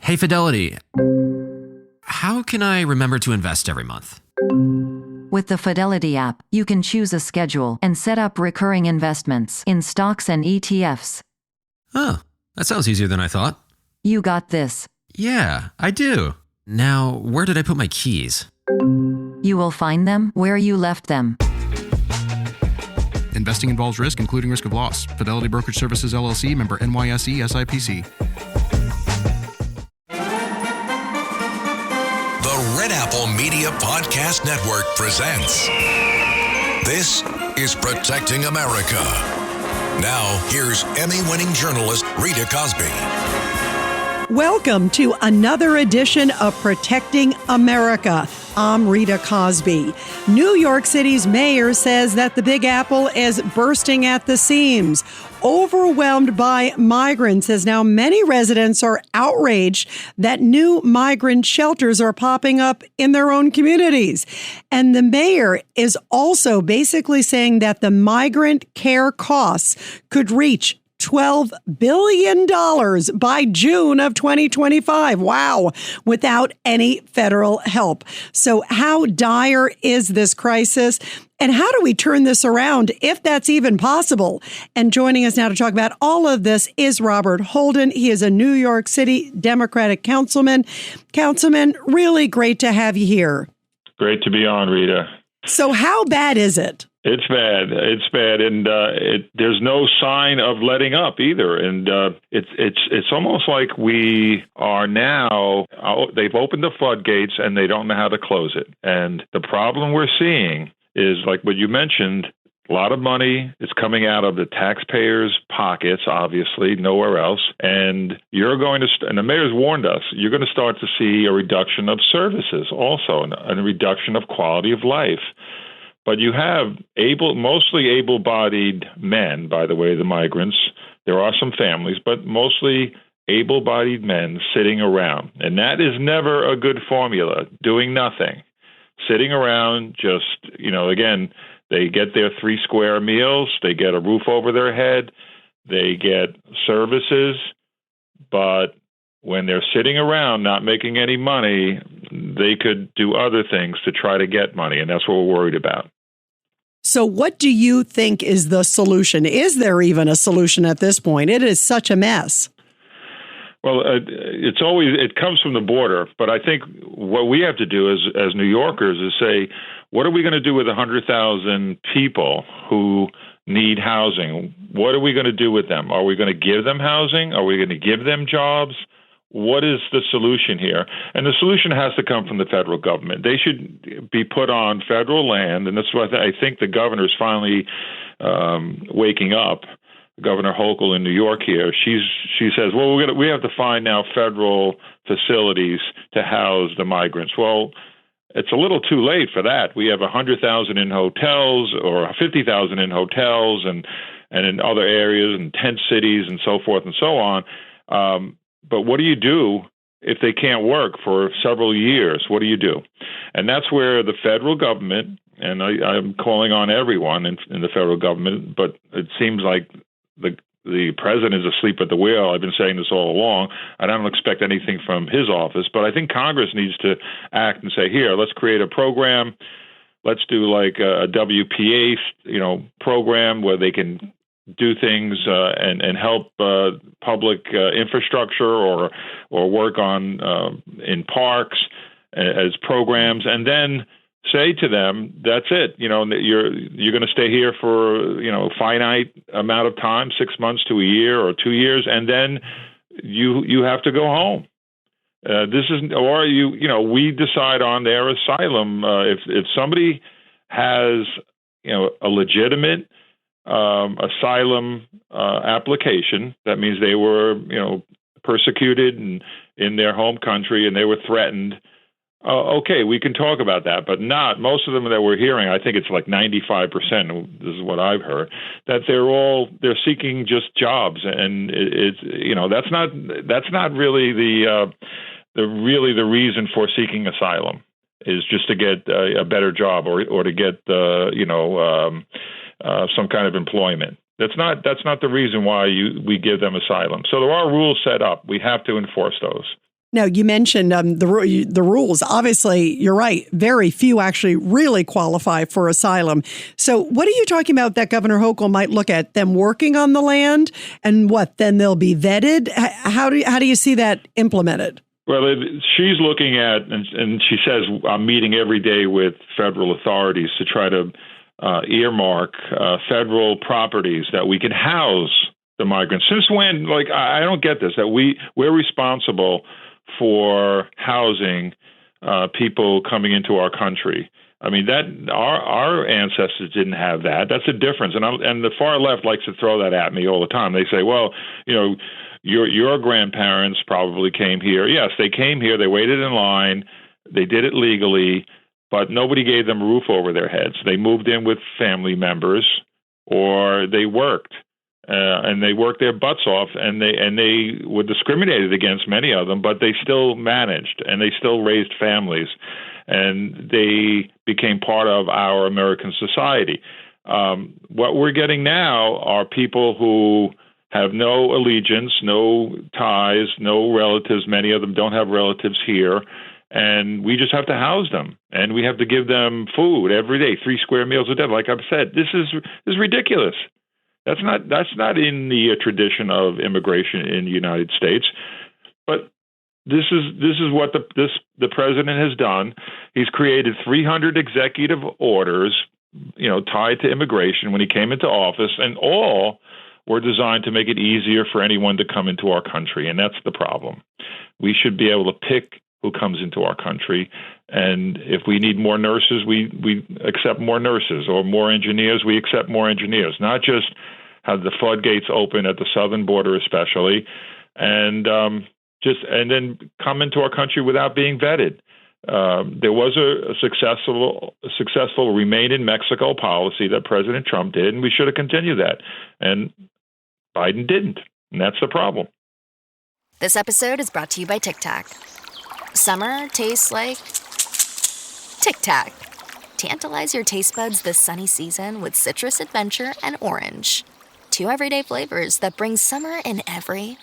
Hey, Fidelity, how can I remember to invest every month? With the Fidelity app, you can choose a schedule and set up recurring investments in stocks and ETFs. Oh, that sounds easier than I thought. You got this. Yeah, I do. Now, where did I put my keys? You will find them where you left them. Investing involves risk, including risk of loss. Fidelity Brokerage Services, LLC, member NYSE, SIPC. The Red Apple Media Podcast Network presents This is Protecting America. Now, here's Emmy-winning journalist Rita Cosby. Welcome to another edition of Protecting America. I'm Rita Cosby. New York City's mayor says that the Big Apple is bursting at the seams, overwhelmed by migrants, as now many residents are outraged that new migrant shelters are popping up in their own communities. And the mayor is also basically saying that the migrant care costs could reach $12 billion by June of 2025. Wow. Without any federal help. So how dire is this crisis? And how do we turn this around, if that's even possible? And joining us now to talk about all of this is Robert Holden. He is a New York City Democratic councilman. Councilman, really great to have you here. Great to be on, Rita. So how bad is it? It's bad. It's bad, and there's no sign of letting up either. And it's almost like we are now. They've opened the floodgates, and they don't know how to close it. And the problem we're seeing is, like what you mentioned, a lot of money is coming out of the taxpayers' pockets, obviously, nowhere else. And you're going to, and the mayor's warned us, you're going to start to see a reduction of services also, and a reduction of quality of life. But you have mostly able-bodied men, by the way, the migrants. There are some families, but mostly able-bodied men sitting around. And that is never a good formula, doing nothing. Sitting around, just, again, they get their 3 square meals, they get a roof over their head, they get services, but when they're sitting around not making any money, they could do other things to try to get money, and that's what we're worried about. So what do you think is the solution? Is there even a solution at this point? It is such a mess. Well, it comes from the border, but I think what we have to do as New Yorkers is say, what are we going to do with 100,000 people who need housing? What are we going to do with them? Are we going to give them housing? Are we going to give them jobs? What is the solution here? And the solution has to come from the federal government. They should be put on federal land, and that's what I think the governor's finally waking up. Governor Hochul in New York here, she says, well, we have to find now federal facilities to house the migrants. Well, it's a little too late for that. We have 100,000 in hotels or 50,000 in hotels and in other areas and tent cities and so forth and so on. But what do you do if they can't work for several years? What do you do? And that's where the federal government, and I'm calling on everyone in the federal government, but it seems like the president is asleep at the wheel. I've been saying this all along. I don't expect anything from his office, but I think Congress needs to act and say, here, let's create a program. Let's do like a WPA, program where they can do things and help public infrastructure or work on in parks as programs, and then say to them, that's it. You're going to stay here for a finite amount of time, 6 months to a year or 2 years, and then you have to go home. We decide on their asylum. If somebody has a legitimate asylum application, that means they were persecuted in their home country and they were threatened. Okay, we can talk about that, but not most of them that we're hearing. I think it's like 95%. This is what I've heard, that they're seeking just jobs, and that's not really the reason for seeking asylum is just to get a better job or to get some kind of employment. That's not the reason why we give them asylum. So there are rules set up. We have to enforce those. Now, you mentioned the rules. Obviously, you're right. Very few actually really qualify for asylum. So what are you talking about that Governor Hochul might look at? Them working on the land and what? Then they'll be vetted? How do you see that implemented? Well, she's looking at, and she says, I'm meeting every day with federal authorities to try to earmark federal properties that we can house the migrants. Since when? Like, I don't get this, that we're responsible for housing people coming into our country. I mean, that our ancestors didn't have that. That's a difference. And the far left likes to throw that at me all the time. They say, well, your grandparents probably came here. Yes, they came here. They waited in line. They did it legally, but nobody gave them a roof over their heads. They moved in with family members, or they worked. And they worked their butts off, and they were discriminated against, many of them, but they still managed, and they still raised families, and they became part of our American society. What we're getting now are people who have no allegiance, no ties, no relatives. Many of them don't have relatives here, and we just have to house them, and we have to give them food every day, 3 square meals a day. Like I've said, this is ridiculous. That's not in the tradition of immigration in the United States, but this is what the president has done. He's created 300 executive orders, tied to immigration when he came into office, and all were designed to make it easier for anyone to come into our country, and that's the problem. We should be able to pick who comes into our country, and if we need more nurses, we accept more nurses, or more engineers, we accept more engineers, not just have the floodgates open at the southern border especially, and then come into our country without being vetted. There was a successful remain in Mexico policy that President Trump did, and we should have continued that. And Biden didn't, and that's the problem. This episode is brought to you by Tic Tac. Summer tastes like Tic Tac. Tantalize your taste buds this sunny season with citrus adventure and orange. 2 everyday flavors that bring summer in every.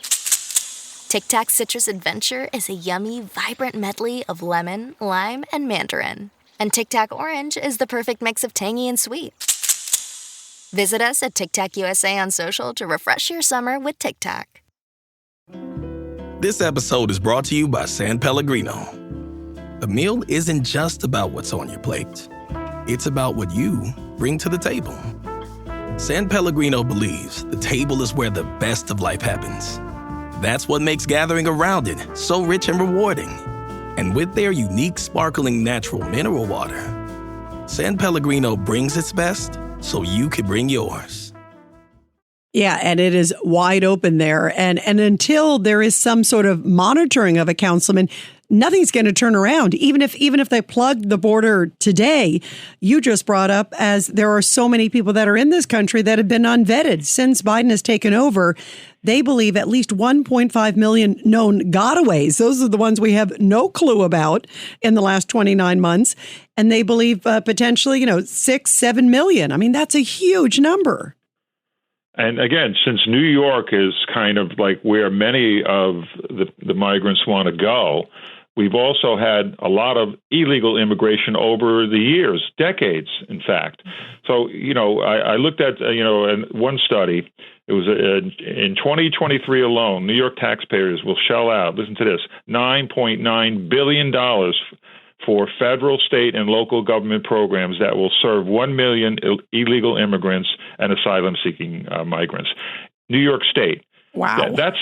Tic Tac Citrus Adventure is a yummy, vibrant medley of lemon, lime, and mandarin. And Tic Tac Orange is the perfect mix of tangy and sweet. Visit us at Tic Tac USA on social to refresh your summer with Tic Tac. This episode is brought to you by San Pellegrino. A meal isn't just about what's on your plate. It's about what you bring to the table. San Pellegrino believes the table is where the best of life happens. That's what makes gathering around it so rich and rewarding. And with their unique sparkling natural mineral water, San Pellegrino brings its best so you can bring yours. Yeah, and it is wide open there. And until there is some sort of monitoring of a councilman, nothing's going to turn around. Even if they plug the border today, you just brought up, as there are so many people that are in this country that have been unvetted since Biden has taken over. They believe at least 1.5 million known gotaways. Those are the ones we have no clue about in the last 29 months. And they believe potentially, 6-7 million. I mean, that's a huge number. And again, since New York is kind of like where many of the migrants want to go, we've also had a lot of illegal immigration over the years, decades, in fact. So, I looked at, in one study, it was in 2023 alone, New York taxpayers will shell out, listen to this, $9.9 billion for federal, state, and local government programs that will serve 1 million illegal immigrants and asylum-seeking migrants. New York State. Wow. That's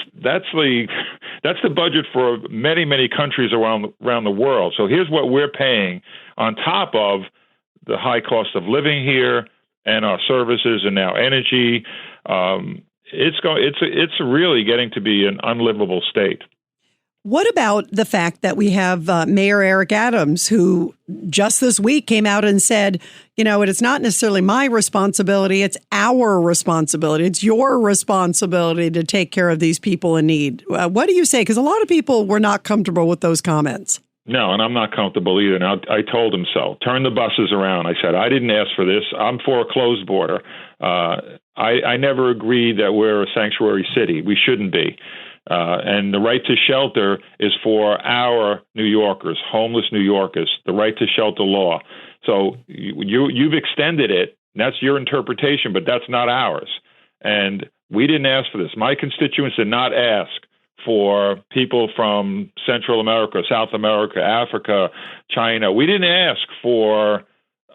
the budget for many countries around the world. So here's what we're paying on top of the high cost of living here and our services and now energy. It's really getting to be an unlivable state. What about the fact that we have Mayor Eric Adams, who just this week came out and said, it's not necessarily my responsibility, it's our responsibility. It's your responsibility to take care of these people in need. What do you say? Because a lot of people were not comfortable with those comments. No, and I'm not comfortable either. And I told him so. Turn the buses around. I said, I didn't ask for this. I'm for a closed border. I never agreed that we're a sanctuary city. We shouldn't be. And the right to shelter is for our New Yorkers, homeless New Yorkers, the right to shelter law. So you've extended it. That's your interpretation, but that's not ours. And we didn't ask for this. My constituents did not ask for people from Central America, South America, Africa, China. We didn't ask for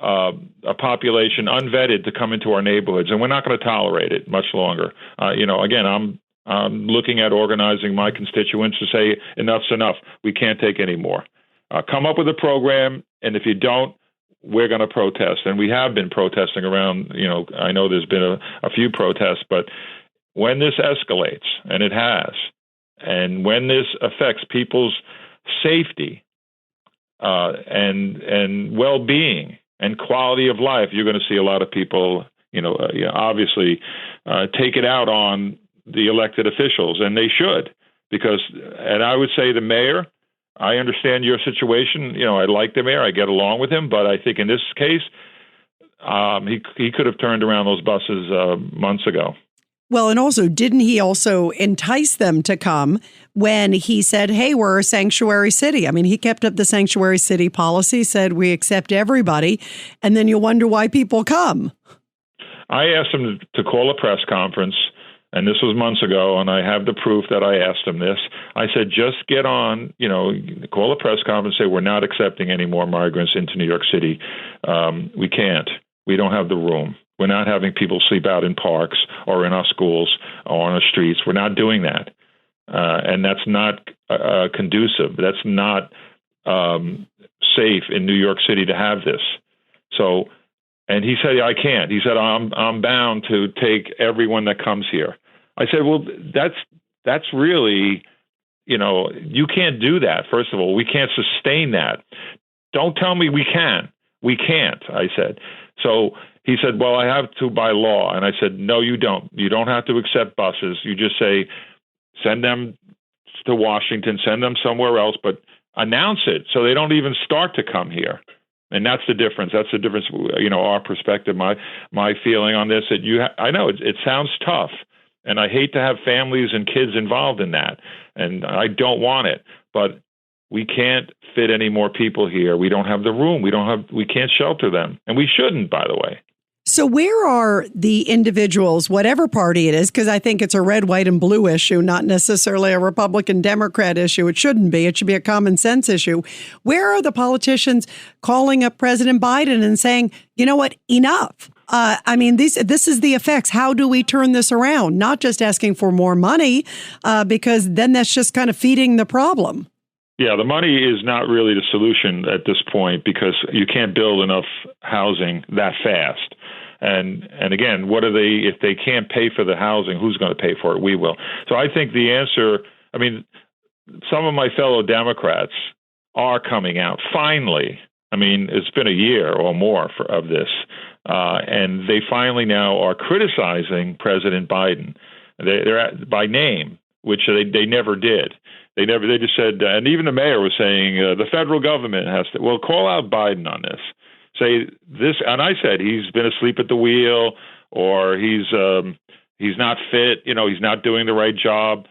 a population unvetted to come into our neighborhoods, and we're not going to tolerate it much longer. Again, I'm looking at organizing my constituents to say enough's enough. We can't take any more. Come up with a program, and if you don't, we're going to protest. And we have been protesting around, I know there's been a few protests, but when this escalates, and it has, and when this affects people's safety and well-being and quality of life, you're going to see a lot of people, obviously take it out on the elected officials, and they should, and I would say the mayor, I understand your situation. I like the mayor. I get along with him. But I think in this case, he could have turned around those buses months ago. Well, and also, didn't he also entice them to come when he said, hey, we're a sanctuary city? I mean, he kept up the sanctuary city policy, said we accept everybody. And then you wonder why people come. I asked him to call a press conference. And this was months ago, and I have the proof that I asked him this. I said, just get on, call a press conference, say we're not accepting any more migrants into New York City. We can't. We don't have the room. We're not having people sleep out in parks or in our schools or on our streets. We're not doing that. And that's not conducive. That's not safe in New York City to have this. So, and he said, I can't. He said, I'm bound to take everyone that comes here. I said, well, that's really, you can't do that. First of all, we can't sustain that. Don't tell me we can. We can't, I said. So he said, well, I have to by law. And I said, no, you don't. You don't have to accept buses. You just say, send them to Washington, send them somewhere else, but announce it so they don't even start to come here. And that's the difference. That's the difference. Our perspective, my feeling on this. I know it sounds tough, and I hate to have families and kids involved in that, and I don't want it. But we can't fit any more people here. We don't have the room. We can't shelter them, and we shouldn't, by the way. So where are the individuals, whatever party it is, because I think it's a red, white, and blue issue, not necessarily a Republican, Democrat issue. It shouldn't be. It should be a common sense issue. Where are the politicians calling up President Biden and saying, you know what, enough? This is the effects. How do we turn this around? Not just asking for more money, because then that's just kind of feeding the problem. Yeah, the money is not really the solution at this point because you can't build enough housing that fast. And again, what are they, if they can't pay for the housing, who's going to pay for it? We will. So I think the answer, some of my fellow Democrats are coming out finally. It's been a year or more of this. And they finally now are criticizing President Biden. They're by name, which they never did. They just said, and even the mayor was saying, the federal government has to, well, call out Biden on this. Say this, and I said he's been asleep at the wheel, or he's not fit. He's not doing the right job.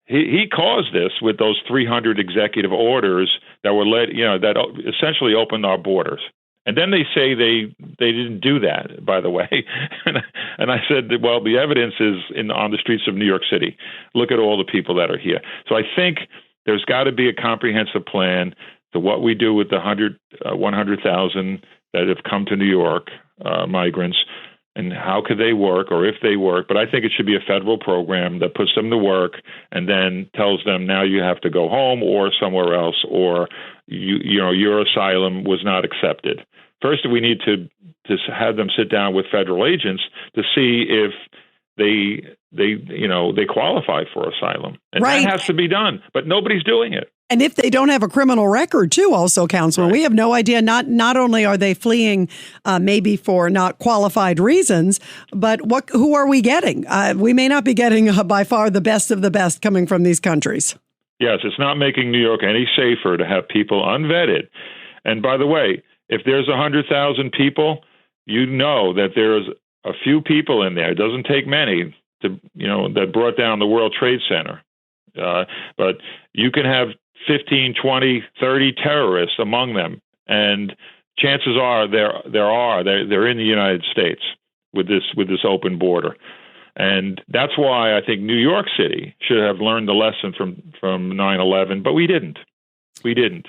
He caused this with those 300 executive orders that were that essentially opened our borders. And then they say they didn't do that, by the way. And I said, well, the evidence is on the streets of New York City. Look at all the people that are here. So I think there's got to be a comprehensive plan to what we do with the 100,000 that have come to New York, migrants, and how could they work, or if they work. But I think it should be a federal program that puts them to work and then tells them now you have to go home or somewhere else, or your asylum was not accepted. First, we need to have them sit down with federal agents to see if they qualify for asylum, and right. That has to be done. But nobody's doing it. And if they don't have a criminal record, too, also, Councilman, right. We have no idea. Not only are they fleeing maybe for not qualified reasons, but who are we getting? We may not be getting by far the best of the best coming from these countries. Yes, it's not making New York any safer to have people unvetted. And by the way, if there's 100,000 people, you know that there's a few people in there. It doesn't take many that brought down the World Trade Center. But you can have 15, 20, 30 terrorists among them, and chances are they're in the United States with this open border. And that's why I think New York City should have learned the lesson from 9/11, but we didn't. We didn't.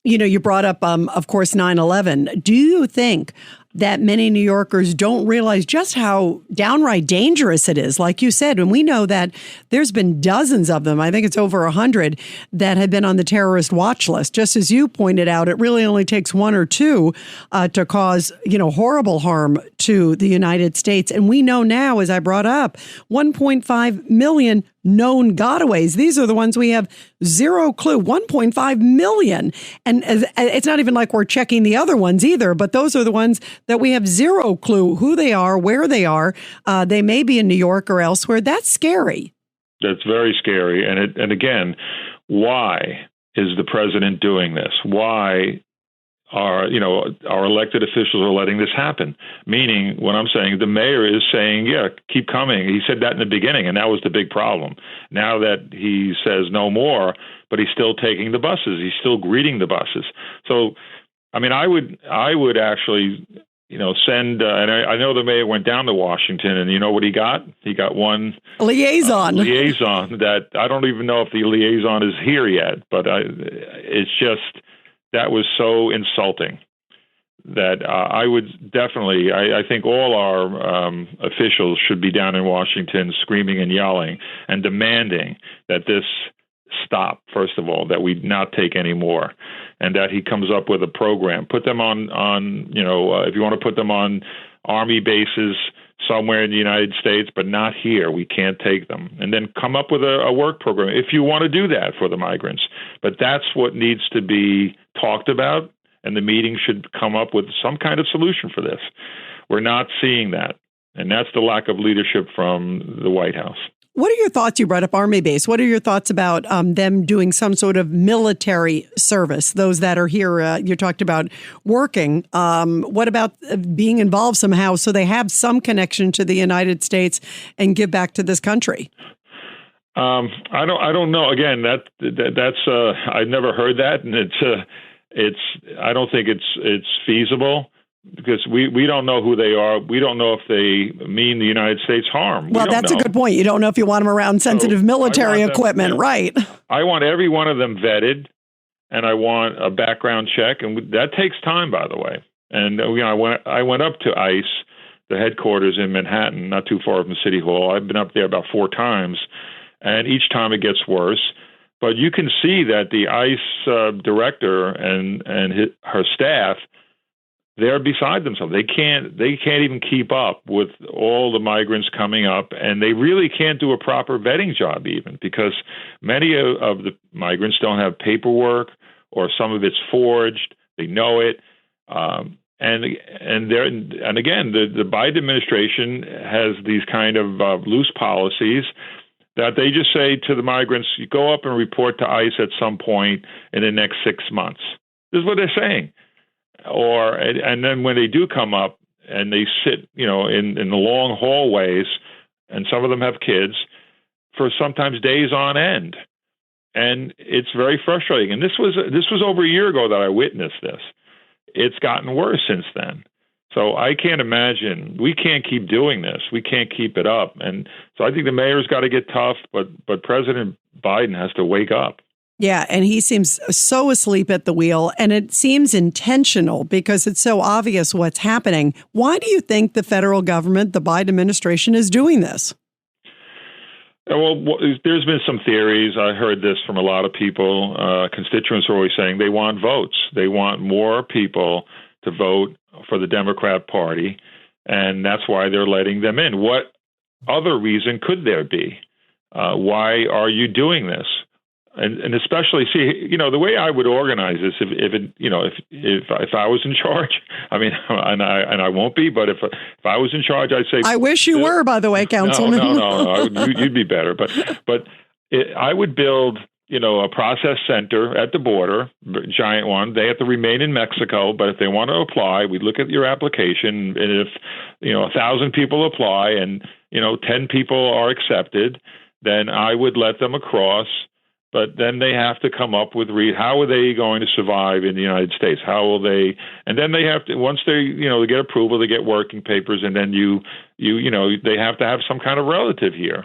You know, you brought up, of course, 9/11. Do you think that many New Yorkers don't realize just how downright dangerous it is? Like you said, and we know that there's been dozens of them, I think it's over 100, that have been on the terrorist watch list. Just as you pointed out, it really only takes one or two to cause, horrible harm to the United States. And we know now, as I brought up, 1.5 million known gotaways. These are the ones we have zero clue, 1.5 million. And it's not even like we're checking the other ones either, but those are the ones that we have zero clue who they are, where they are. They may be in New York or elsewhere. That's scary. That's very scary. And again, why is the president doing this? Why our elected officials are letting this happen? Meaning, what I'm saying, the mayor is saying, yeah, keep coming. He said that in the beginning, and that was the big problem. Now that he says no more, but he's still taking the buses. He's still greeting the buses. So, I mean, I would actually, send, and I know the mayor went down to Washington, and you know what he got? He got one liaison that I don't even know if the liaison is here yet, but it's just, that was so insulting that I would definitely, I think all our officials should be down in Washington screaming and yelling and demanding that this stop, first of all, that we not take any more, and that he comes up with a program. Put them on if you want to put them on Army bases somewhere in the United States, but not here. We can't take them. And then come up with a work program if you want to do that for the migrants. But that's what needs to be talked about, and the meeting should come up with some kind of solution for this. We're not seeing that, and that's the lack of leadership from the White House. What are your thoughts? You brought up Army base. What are your thoughts about them doing some sort of military service? Those that are here, you talked about working. What about being involved somehow so they have some connection to the United States and give back to this country? I don't know. Again, that's I've never heard that, and it's I don't think it's feasible. Because we don't know who they are. We don't know if they mean the United States harm. Well, that's a good point. You don't know if you want them around sensitive military equipment, right? I want every one of them vetted, and I want a background check, and that takes time, by the way. And I went up to ICE, the headquarters in Manhattan, not too far from City Hall. I've been up there about 4 times, and each time it gets worse. But you can see that the ICE director and her staff, they're beside themselves. They can't even keep up with all the migrants coming up, and they really can't do a proper vetting job even, because many of the migrants don't have paperwork, or some of it's forged. They know it, and again, the Biden administration has these kind of loose policies that they just say to the migrants, you go up and report to ICE at some point in the next 6 months. This is what they're saying. And then when they do come up and they sit, in the long hallways, and some of them have kids, for sometimes days on end, and it's very frustrating. And this was over a year ago that I witnessed this. It's gotten worse since then. So I can't imagine. We can't keep doing this. We can't keep it up. And so I think the mayor's got to get tough, but President Biden has to wake up. Yeah, and he seems so asleep at the wheel, and it seems intentional because it's so obvious what's happening. Why do you think the federal government, the Biden administration, is doing this? Well, there's been some theories. I heard this from a lot of people. Constituents are always saying they want votes. They want more people to vote for the Democrat Party, and that's why they're letting them in. What other reason could there be? Why are you doing this? And especially, see, the way I would organize this, if I was in charge, I mean, and I won't be, but if I was in charge, I'd say, I wish you were, by the way, Councilman. No, you'd be better. But I would build, a process center at the border, giant one. They have to remain in Mexico, but if they want to apply, we'd look at your application, and if 1,000 people apply and 10 people are accepted, then I would let them across. But then they have to come up with how are they going to survive in the United States? How will they? And then they have to, once they get approval, they get working papers, and then they have to have some kind of relative here.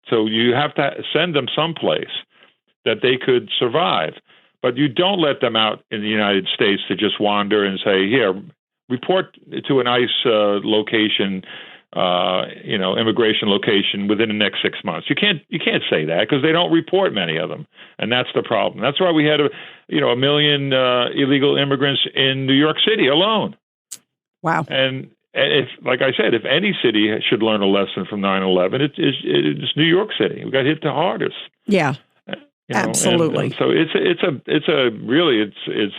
So you have to send them someplace that they could survive. But you don't let them out in the United States to just wander and say, here, report to an ICE location, immigration location within the next 6 months. You can't say that because they don't report many of them, and that's the problem. That's why we had a million illegal immigrants in New York City alone. Wow. And if, like I said, if any city should learn a lesson from 9/11, it's New York City. We got hit the hardest. Yeah. Absolutely. And so it's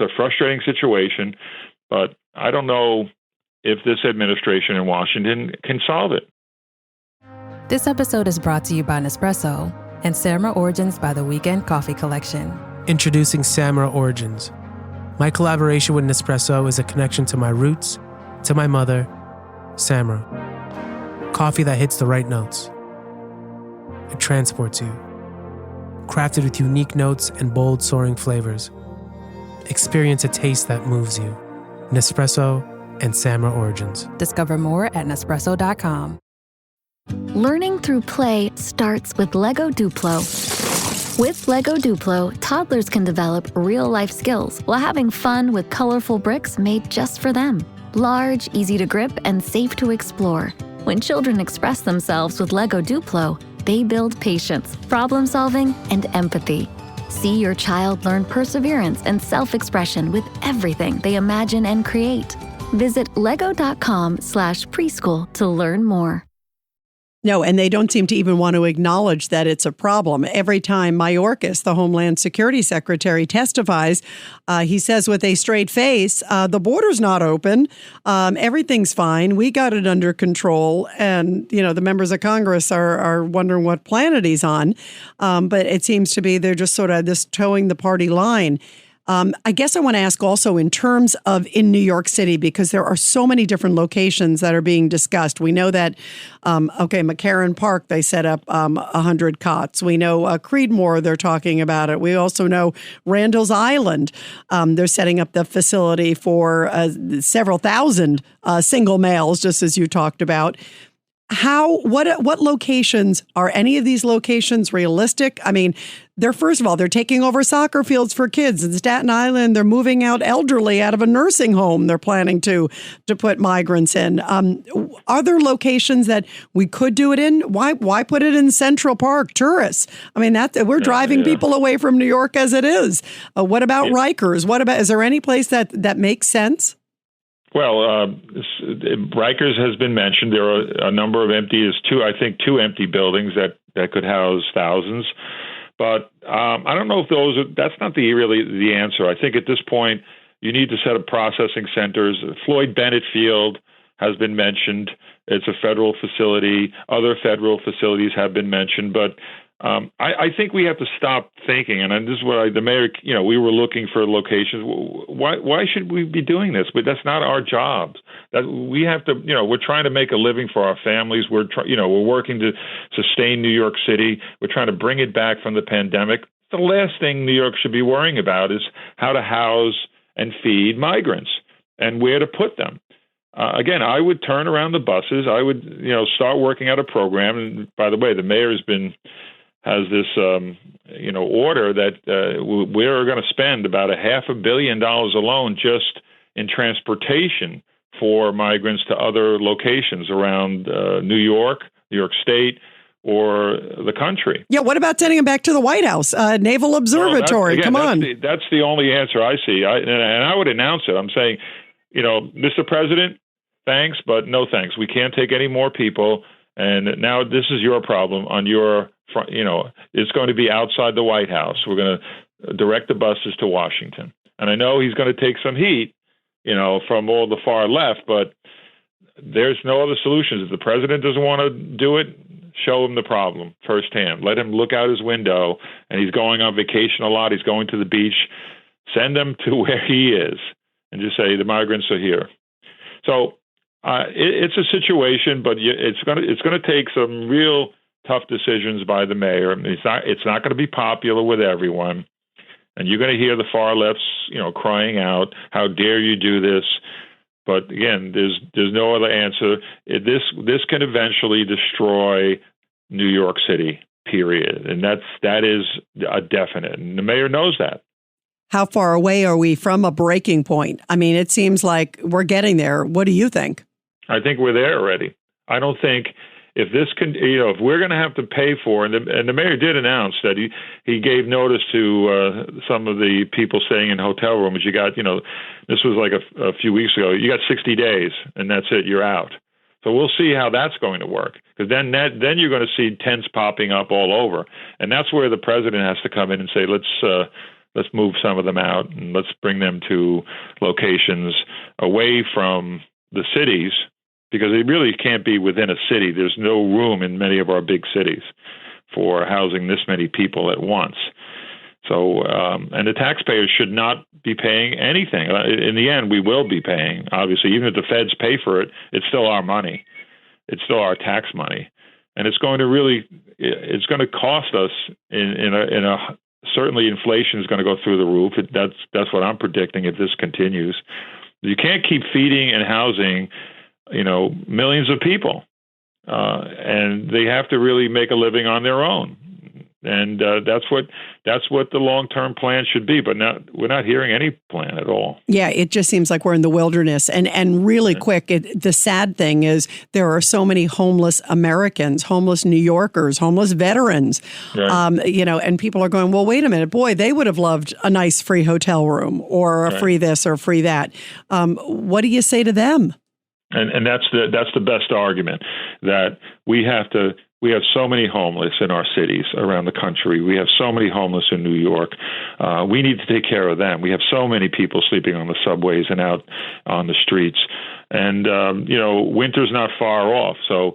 a frustrating situation, but I don't know if this administration in Washington can solve it. This episode is brought to you by Nespresso and Samra Origins by the Weekend Coffee Collection. Introducing Samra Origins. My collaboration with Nespresso is a connection to my roots, to my mother, Samra. Coffee that hits the right notes. It transports you. Crafted with unique notes and bold, soaring flavors. Experience a taste that moves you. Nespresso and Samra Origins. Discover more at Nespresso.com. Learning through play starts with Lego Duplo. With Lego Duplo, toddlers can develop real-life skills while having fun with colorful bricks made just for them. Large, easy to grip, and safe to explore. When children express themselves with Lego Duplo, they build patience, problem-solving, and empathy. See your child learn perseverance and self-expression with everything they imagine and create. Visit lego.com/preschool to learn more. No, and they don't seem to even want to acknowledge that it's a problem. Every time Mayorkas, the Homeland Security Secretary, testifies, he says with a straight face, the border's not open. Everything's fine. We got it under control. And, the members of Congress are wondering what planet he's on. But it seems to be they're just sort of this towing the party line. I guess I want to ask also in terms of in New York City, because there are so many different locations that are being discussed. We know that, McCarran Park, they set up 100 cots. We know Creedmoor, they're talking about it. We also know Randall's Island. They're setting up the facility for several thousand single males, just as you talked about. What locations are any of these locations realistic? I mean, they're taking over soccer fields for kids in Staten Island. They're moving out elderly out of a nursing home. They're planning to put migrants in. Are there locations that we could do it in? Why put it in Central Park? Tourists. I mean, we're driving people away from New York as it is. What about Rikers? Is there any place that makes sense? Well, Rikers has been mentioned. There are a number of two empty buildings that could house thousands. But I don't know if that's not really the answer. I think at this point, you need to set up processing centers. Floyd Bennett Field has been mentioned. It's a federal facility. Other federal facilities have been mentioned. But I think we have to stop thinking, and this is what the mayor, we were looking for locations. Why should we be doing this? But that's not our job. That we have to, we're trying to make a living for our families. We're working to sustain New York City. We're trying to bring it back from the pandemic. The last thing New York should be worrying about is how to house and feed migrants and where to put them. Again, I would turn around the buses. I would, start working out a program. And by the way, the mayor has this, order that we're going to spend about $500 million alone just in transportation for migrants to other locations around New York State, or the country. Yeah, what about sending them back to the White House, Naval Observatory? Come on. That's the only answer I see. And I would announce it. I'm saying, Mr. President, thanks, but no thanks. We can't take any more people. And now this is your problem on your front. It's going to be outside the White House. We're going to direct the buses to Washington. And I know he's going to take some heat, from all the far left, but there's no other solutions. If the president doesn't want to do it, show him the problem firsthand. Let him look out his window, and he's going on vacation a lot. He's going to the beach. Send him to where he is and just say the migrants are here. So it's a situation, but it's going to take some real tough decisions by the mayor. It's not going to be popular with everyone. And you're going to hear the far left's, crying out, "How dare you do this?" But again, there's no other answer. This can eventually destroy New York City, period. And that is a definite. And the mayor knows that. How far away are we from a breaking point? I mean, it seems like we're getting there. What do you think? I think we're there already. I don't think if this can, if we're going to have to pay for, and the mayor did announce that he gave notice to some of the people staying in hotel rooms. You got, this was like a few weeks ago. You got 60 days, and that's it. You're out. So we'll see how that's going to work, because then you're going to see tents popping up all over, and that's where the president has to come in and say, let's move some of them out and let's bring them to locations away from the cities, because they really can't be within a city. There's no room in many of our big cities for housing this many people at once. So, and the taxpayers should not be paying anything. In the end, we will be paying, obviously. Even if the feds pay for it, it's still our money. It's still our tax money. And it's going to cost us certainly inflation is going to go through the roof. That's what I'm predicting if this continues. You can't keep feeding and housing millions of people, and they have to really make a living on their own. And that's what the long-term plan should be. But we're not hearing any plan at all. Yeah, it just seems like we're in the wilderness. And really quick, the sad thing is there are so many homeless Americans, homeless New Yorkers, homeless veterans, right. And people are going, well, wait a minute, boy, they would have loved a nice free hotel room or a free this or free that. What do you say to them? And that's the best argument, that we have so many homeless in our cities around the country. We have so many homeless in New York. We need to take care of them. We have so many people sleeping on the subways and out on the streets. And, winter's not far off. So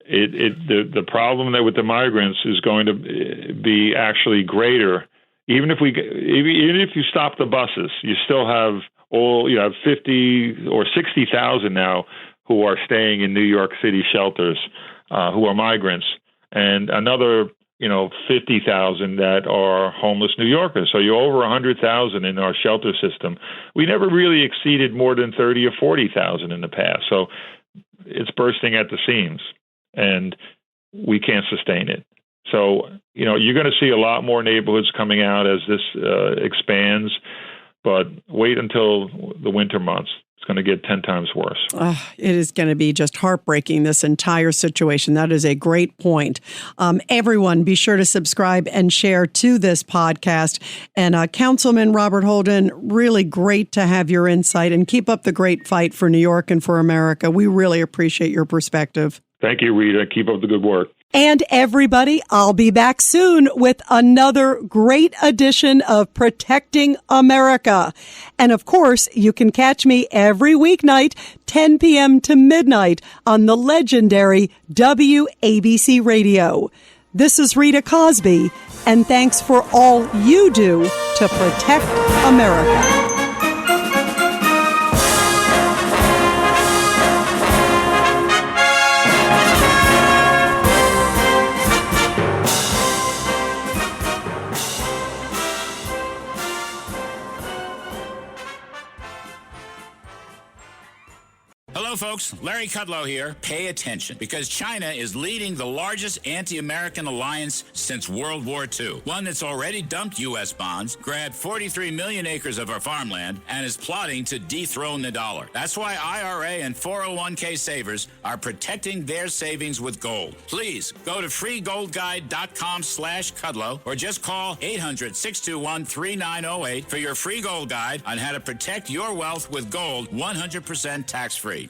the problem with the migrants is going to be actually greater. Even if you stop the buses, you still have 50 or 60,000 now who are staying in New York City shelters, who are migrants, and another, 50,000 that are homeless New Yorkers. So you're over 100,000 in our shelter system. We never really exceeded more than 30 or 40,000 in the past. So it's bursting at the seams, and we can't sustain it. So, you're going to see a lot more neighborhoods coming out as this expands. But wait until the winter months. It's going to get 10 times worse. It is going to be just heartbreaking, this entire situation. That is a great point. Everyone, be sure to subscribe and share to this podcast. And Councilman Robert Holden, really great to have your insight, and keep up the great fight for New York and for America. We really appreciate your perspective. Thank you, Rita. Keep up the good work. And everybody, I'll be back soon with another great edition of Protecting America. And of course, you can catch me every weeknight, 10 p.m. to midnight on the legendary WABC Radio. This is Rita Cosby, and thanks for all you do to protect America. Hello, folks. Larry Kudlow here. Pay attention, because China is leading the largest anti-American alliance since World War II. One that's already dumped U.S. bonds, grabbed 43 million acres of our farmland, and is plotting to dethrone the dollar. That's why IRA and 401k savers are protecting their savings with gold. Please go to freegoldguide.com/Kudlow or just call 800-621-3908 for your free gold guide on how to protect your wealth with gold 100% tax-free.